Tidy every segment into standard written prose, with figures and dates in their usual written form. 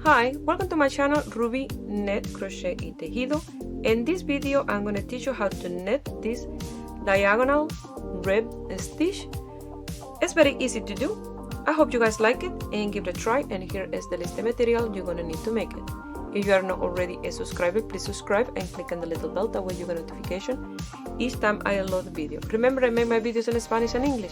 Hi, welcome to my channel Ruby Net Crochet y Tejido. In this video I'm going to teach you how to knit this diagonal rib stitch. It's very easy to do. I hope you guys like it and give it a try, and here is the list of material you're going to need to make it. If you are not already a subscriber, please subscribe and click on the little bell, that way you get notification each time I upload a video. Remember, I make my videos in Spanish and English.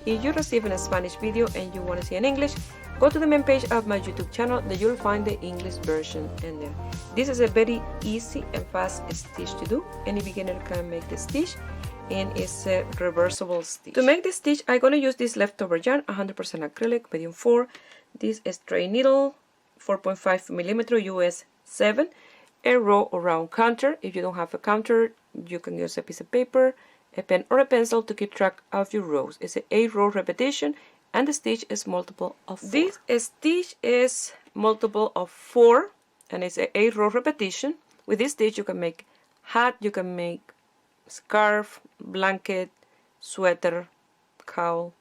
If you receive a Spanish video and you want to see in English, go to the main page of my YouTube channel, that you'll find the English version in there. This is a very easy and fast stitch to do. Any beginner can make the stitch, and it's a reversible stitch. To make this stitch, I'm going to use this leftover yarn, 100% acrylic, medium 4. This is straight needle, 4.5mm US 7, a row or round counter. If you don't have a counter, you can use a piece of paper, a pen or a pencil to keep track of your rows. It's an 8-row repetition, and the stitch is multiple of 4. This stitch is multiple of 4, and it's an 8-row repetition. With this stitch you can make hat, you can make scarf, blanket, sweater, cowl.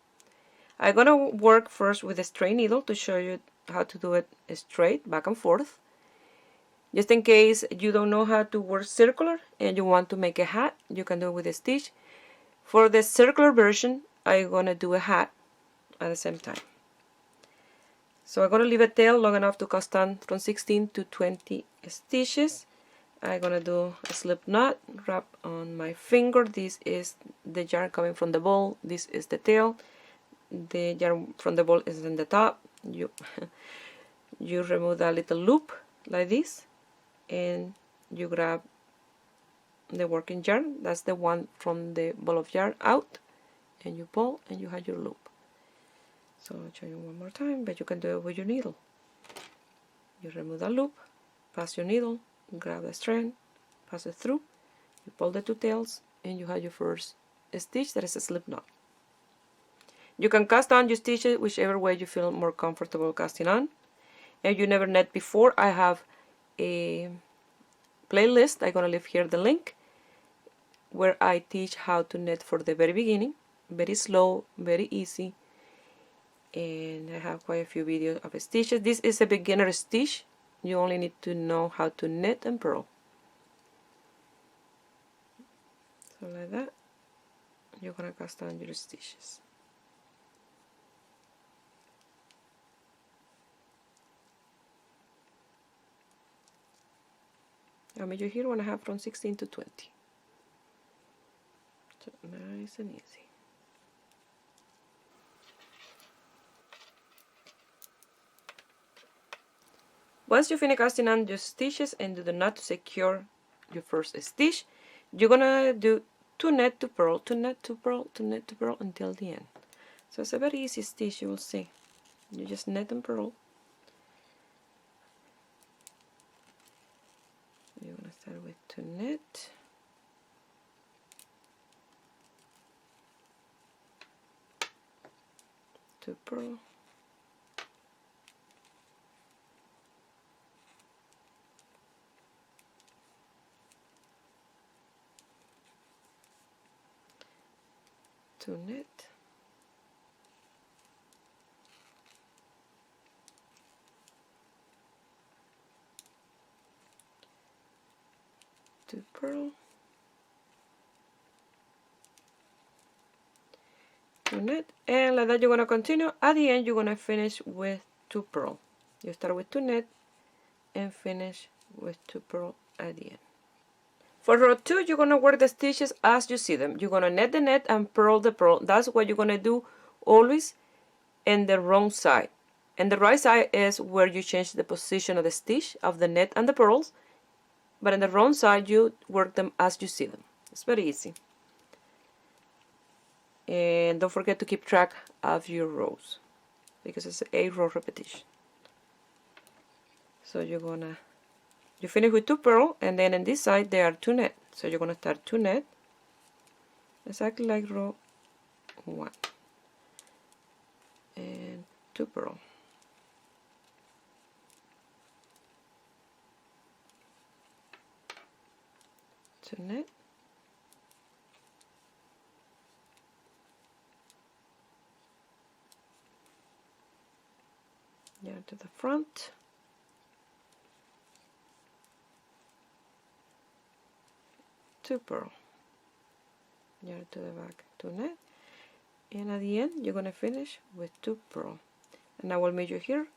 I'm gonna work first with a straight needle to show you how to do it straight, back and forth. Just in case you don't know how to work circular and you want to make a hat, you can do it with a stitch. For the circular version, I'm gonna do a hat at the same time. So I'm gonna leave a tail long enough to cast on from 16 to 20 stitches. I'm gonna do a slip knot, wrap on my finger. This is the yarn coming from the ball. This is the tail. The yarn from the ball is in the top. You remove that little loop like this, and you grab the working yarn. That's the one from the ball of yarn out, and you pull and you have your loop. So I'll show you one more time, but you can do it with your needle. You remove that loop, pass your needle, grab the strand, pass it through, you pull the two tails, and you have your first stitch that is a slip knot. You can cast on your stitches whichever way you feel more comfortable casting on. If you never knit before, I have a playlist. I'm gonna leave here the link where I teach how to knit for the very beginning, very slow, very easy, and I have quite a few videos of stitches. This is a beginner stitch. You only need to know how to knit and purl. So like that, you're gonna cast on your stitches. I measure here when I have from 16 to 20. So nice and easy. Once you finish casting on your stitches and do the knot to secure your first stitch, you're gonna do 2 net to purl, 2 net to purl, 2 net to purl until the end. So it's a very easy stitch, you will see. You just net and purl. You're gonna start with 2 net. To purl. To knit. To purl. To knit, and like that you're going to continue. At the end you're going to finish with 2 purl. You start with 2 net and finish with 2 purl at the end. For row 2, you're going to work the stitches as you see them. You're going to net the net and purl the purl. That's what you're going to do always in the wrong side. And the right side is where you change the position of the stitch of the net and the purls. But in the wrong side, you work them as you see them. It's very easy. And don't forget to keep track of your rows, because it's an 8-row repetition. So you finish with 2 purl, and then in this side there are 2 net. So you're gonna start 2 net, exactly like row 1, and 2 purl. To net, yarn to the front, 2 purl, yarn to the back, 2 net, and at the end you're going to finish with 2 purl. And I will meet you here.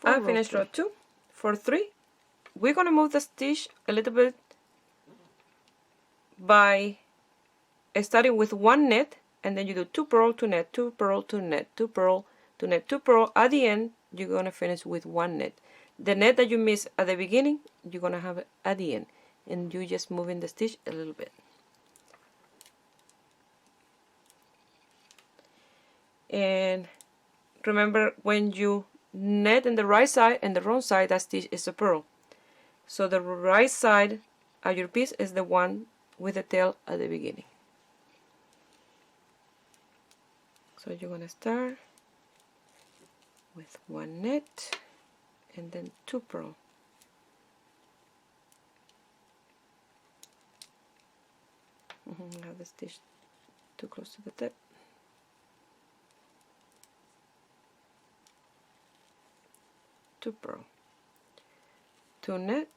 I finished row 2. For 3, we're going to move the stitch a little bit by starting with 1 net, and then you do 2 purl, 2 net, 2 purl, 2 net, 2 purl, 2 net, 2 purl. At the end you're going to finish with 1 net. The net that you missed at the beginning, you're going to have it at the end, and you're just moving the stitch a little bit. And remember, when you net in the right side and the wrong side, that stitch is a purl. So the right side of your piece is the one with the tail at the beginning. So you're going to start with 1 net and then 2 purl. I have the stitch too close to the tip. 2 purl, 2 net,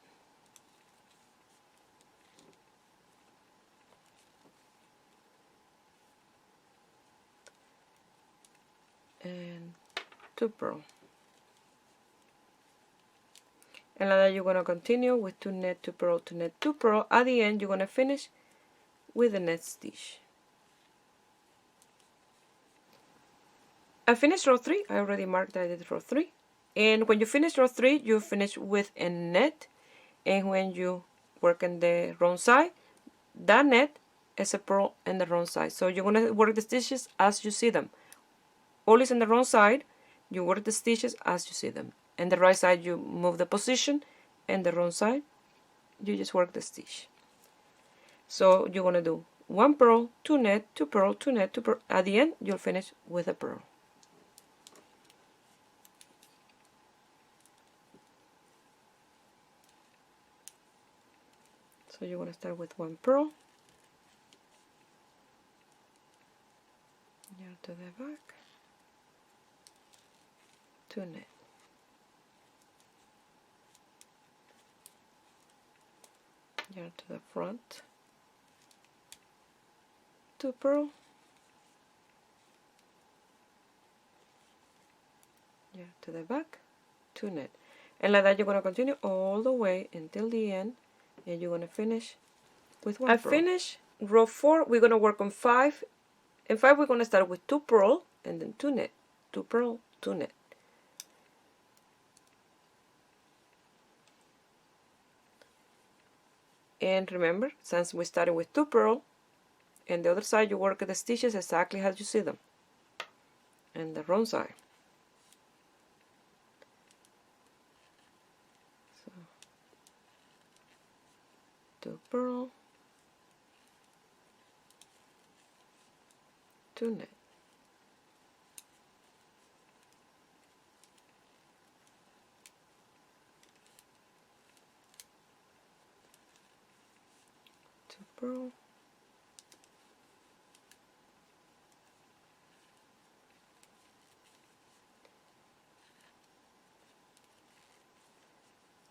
and 2 purl. And like that you're going to continue with 2 net, 2 purl, 2 net, 2 purl. At the end you're going to finish with the net stitch. I finished row 3. I already marked that I did row 3. And when you finish row 3, you finish with a net, and when you work in the wrong side, that net is a purl in the wrong side. So you're going to work the stitches as you see them. Always in the wrong side, you work the stitches as you see them. And the right side, you move the position, and the wrong side, you just work the stitch. So you're going to do 1 purl, 2 net, 2 purl, 2 net, 2 purl. At the end, you'll finish with a purl. So you're going to start with 1 purl, yarn to the back, 2 net, yarn to the front, 2 purl, yarn to the back, 2 net. And like that you're going to continue all the way until the end, and you're going to finish with 1 purl. I finished row 4. We're going to work on 5. In 5 we're going to start with 2 purl and then 2 net, 2 purl, 2 net. And remember, since we started with 2 purl, and the other side you work the stitches exactly as you see them, and the wrong side. So 2 purl, 2 net, 2 purl,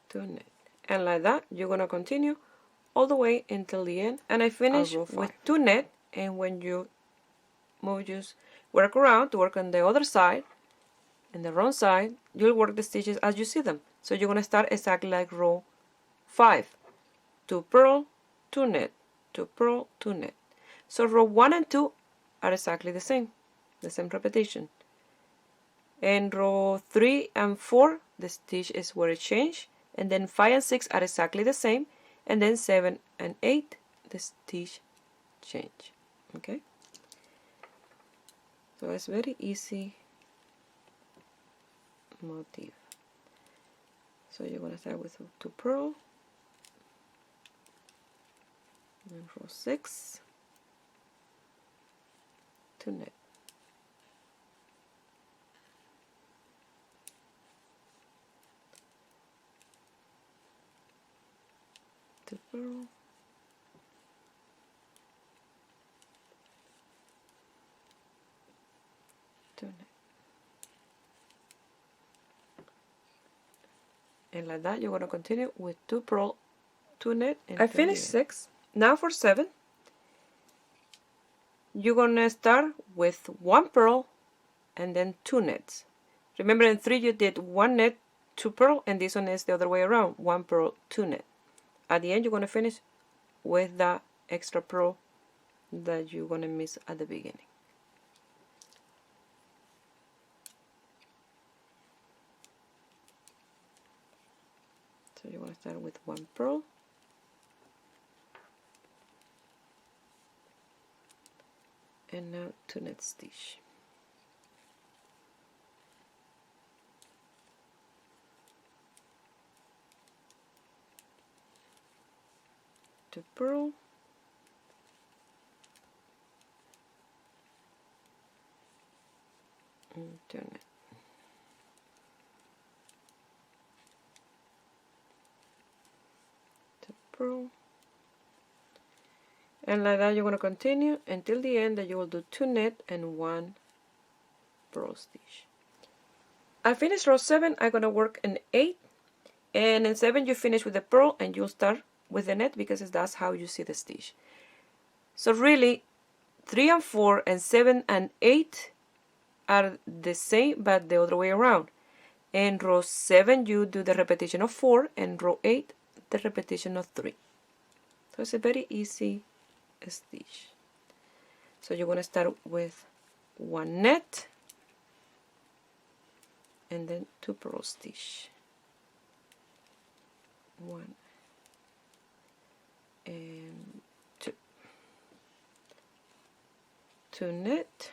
2 net. And like that you're going to continue all the way until the end. And I finish with 2 net, and when you move, just work around to work on the other side and the wrong side, you'll work the stitches as you see them. So you're going to start exactly like row 5. 2 purl, 2 net, 2 purl, 2 net. So row 1 and 2 are exactly the same repetition. And row 3 and 4, the stitch is where it changed. And then 5 and 6 are exactly the same. And then 7 and 8, the stitch change. Okay? So it's very easy motif. So you're going to start with 2 purl, then row 6, 2 net, 2 purl, 2 net. And like that you're going to continue with 2 purl, 2 net, and I finished 6. Now for 7, you're gonna start with 1 purl and then 2 nets. Remember in 3 you did 1 net, 2 purl, and this one is the other way around, 1 purl, 2 net. At the end you're gonna finish with that extra purl that you're gonna miss at the beginning. So you want to start with 1 purl, and now 2 net stitch. To purl, and 2 net. To purl, and like that you're going to continue until the end, that you will do 2 net and 1 purl stitch. I finished row 7. I'm going to work in 8, and in 7 you finish with the purl and you'll start with the net, because that's how you see the stitch. So really 3 and 4 and 7 and 8 are the same but the other way around. In row 7 you do the repetition of 4, and row 8 the repetition of 3. So it's a very easy stitch. So you're going to start with 1 net and then 2 purl stitch, 1 and 2, 2 net,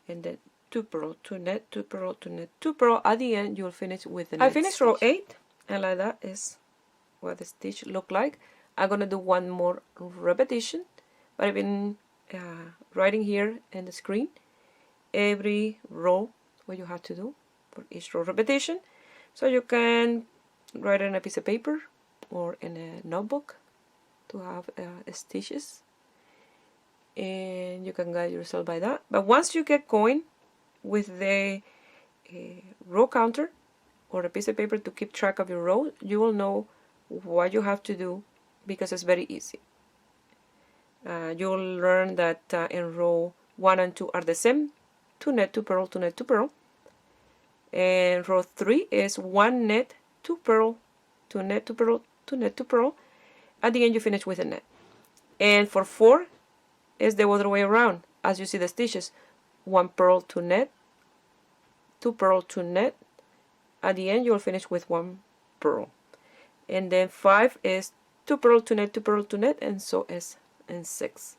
and then 2 purl, 2 net, 2 purl, 2 net, 2 purl. At the end you'll finish with the net. I finished row 8, and like that is what the stitch look like. I'm gonna do one more repetition, but I've been writing here in the screen every row what you have to do for each row repetition, so you can write it on a piece of paper or in a notebook to have stitches, and you can guide yourself by that. But once you get going with the row counter or a piece of paper to keep track of your row, you will know what you have to do, because it's very easy. You'll learn that in row 1 and 2 are the same, 2 net, 2 purl, 2 net, 2 purl. And row 3 is 1 net, 2 purl, 2 net, 2 purl, 2 net, 2 purl. At the end you finish with a net. And for 4 is the other way around, as you see the stitches, 1 purl, 2 net, 2 purl, 2 net. At the end you'll finish with 1 purl. And then 5 is 2 purl, 2 net, 2 purl, 2 net, and so is in 6.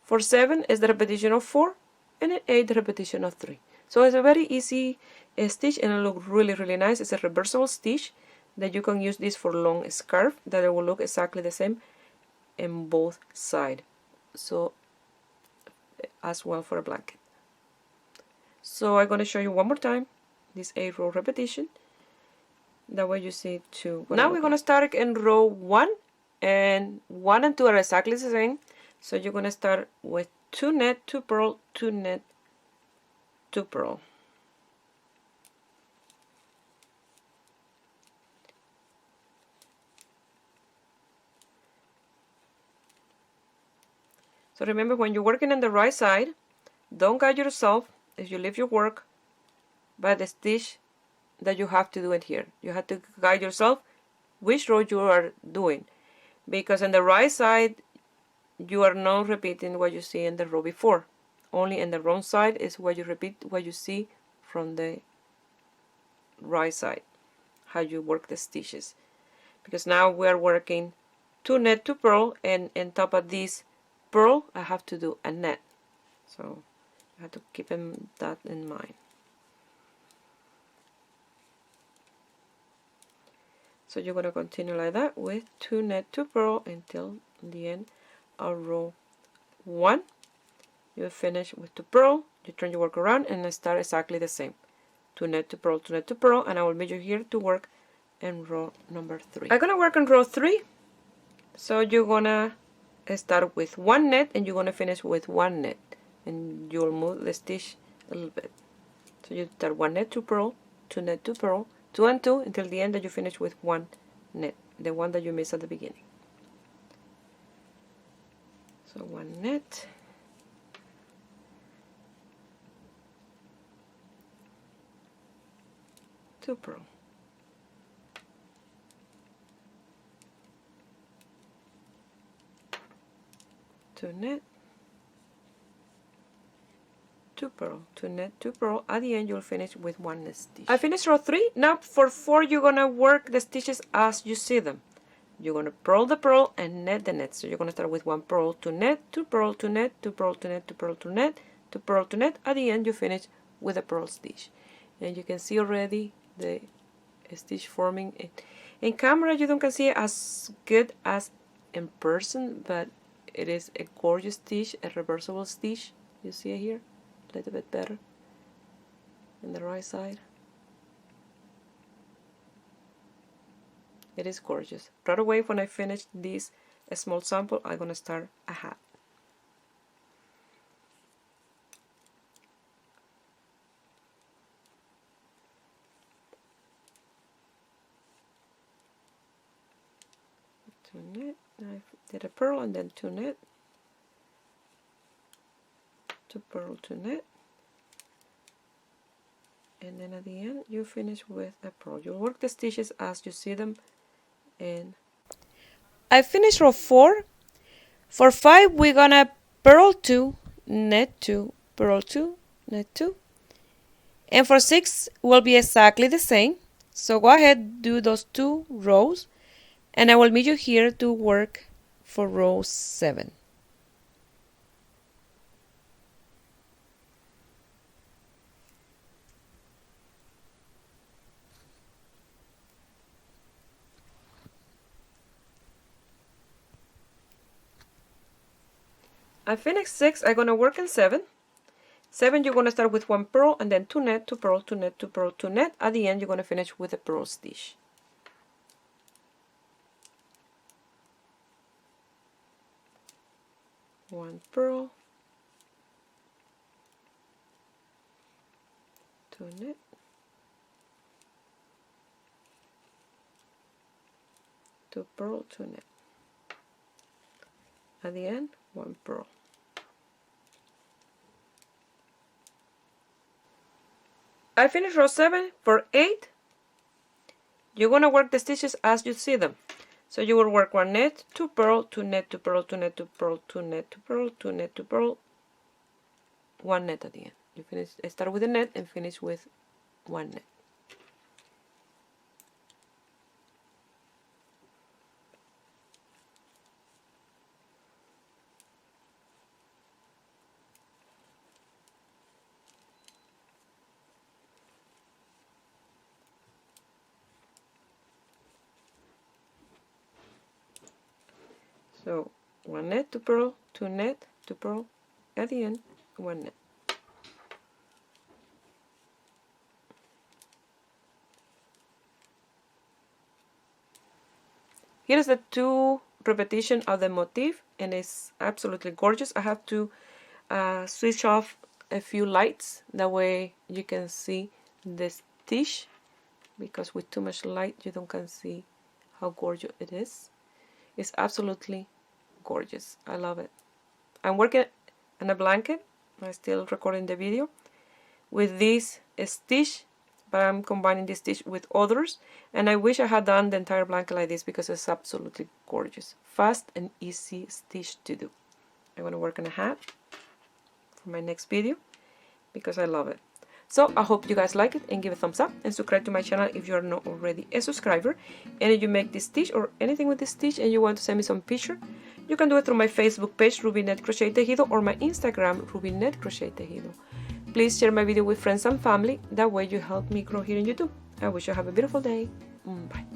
For 7 is the repetition of 4, and in 8 the repetition of 3. So it's a very easy stitch, and it looks really, really nice. It's a reversible stitch that you can use this for long scarf, that it will look exactly the same in both sides. So as well for a blanket. So I'm going to show you one more time this 8 row repetition. That way you see two. Now we're going to start in row 1, and 1 and 2 are exactly the same. So you're going to start with 2 net, 2 purl, 2 net, 2 purl. So remember, when you're working on the right side, don't guide yourself if you leave your work by the stitch that you have to do it here. You have to guide yourself which row you are doing, because on the right side you are not repeating what you see in the row before. Only in the wrong side is where you repeat what you see from the right side, how you work the stitches. Because now we are working 2 net, 2 purl, and on top of this purl I have to do a net. So I have to keep that in mind. So you're going to continue like that with 2 net, 2 purl until the end of row 1. You finish with 2 purl, you turn your work around, and start exactly the same. 2 net, 2 purl, 2 net, 2 purl, and I will meet you here to work in row number 3. I'm going to work in row 3. So you're going to start with 1 net, and you're going to finish with 1 net. And you'll move the stitch a little bit. So you start 1 net, 2 purl, 2 net, 2 purl, 2 and 2 until the end that you finish with 1 net. the one that you missed at the beginning. So 1 net, 2 purl, 2 net, 2 purl, 2 net, 2 purl. At the end you'll finish with 1 net stitch. I finished row 3. Now for 4 you're gonna work the stitches as you see them. You're gonna purl the purl and net the net. So you're gonna start with 1 purl, 2 net, 2 purl, 2 net, 2 purl, 2 net, 2 purl, 2 net, 2 purl, 2 net. At the end you finish with a purl stitch. And you can see already the stitch forming. In camera you don't can see it as good as in person, but it is a gorgeous stitch, a reversible stitch. You see it here? A little bit better on the right side. It is gorgeous. Right away when I finish this small sample, I'm gonna start a hat. Two net. I did a purl and then 2 net. 2 purl, 2 net, and then at the end you finish with a purl. You'll work the stitches as you see them. And I finished row 4. For 5 we're gonna purl 2, net 2, purl 2, net 2, and for 6 will be exactly the same. So go ahead, do those 2 rows, and I will meet you here to work for row 7. I finished 6, I'm gonna work in 7. 7 you're gonna start with 1 purl and then 2 net, 2 purl, 2 net, 2 purl, 2 net. At the end you're gonna finish with a purl stitch. One purl, 2 net, 2 purl, 2 net. At the end, 1 purl. I finished row 7. For 8 you're gonna work the stitches as you see them. So you will work 1 net, 2 purl, 2 net, 2 purl, 2 net, 2 purl, 2 net, 2 purl, 2 net, 2 purl, 1 net at the end. You finish, start with a net and finish with 1 net. So 1 net, 2 purl, 2 net, 2 purl, at the end 1 net. Here is the 2 repetition of the motif, and it's absolutely gorgeous. I have to switch off a few lights, that way you can see the stitch, because with too much light you don't can see how gorgeous it is. It's absolutely gorgeous. I love it. I'm working on a blanket. I'm still recording the video with this stitch, but I'm combining this stitch with others, and I wish I had done the entire blanket like this because it's absolutely gorgeous. Fast and easy stitch to do. I'm going to work on a hat for my next video because I love it. So I hope you guys like it, and give a thumbs up and subscribe to my channel if you are not already a subscriber. And if you make this stitch or anything with this stitch and you want to send me some picture, you can do it through my Facebook page, Ruby Net Crochet Tejido, or my Instagram, Ruby Net Crochet Tejido. Please share my video with friends and family, that way you help me grow here in YouTube. I wish you have a beautiful day. Bye.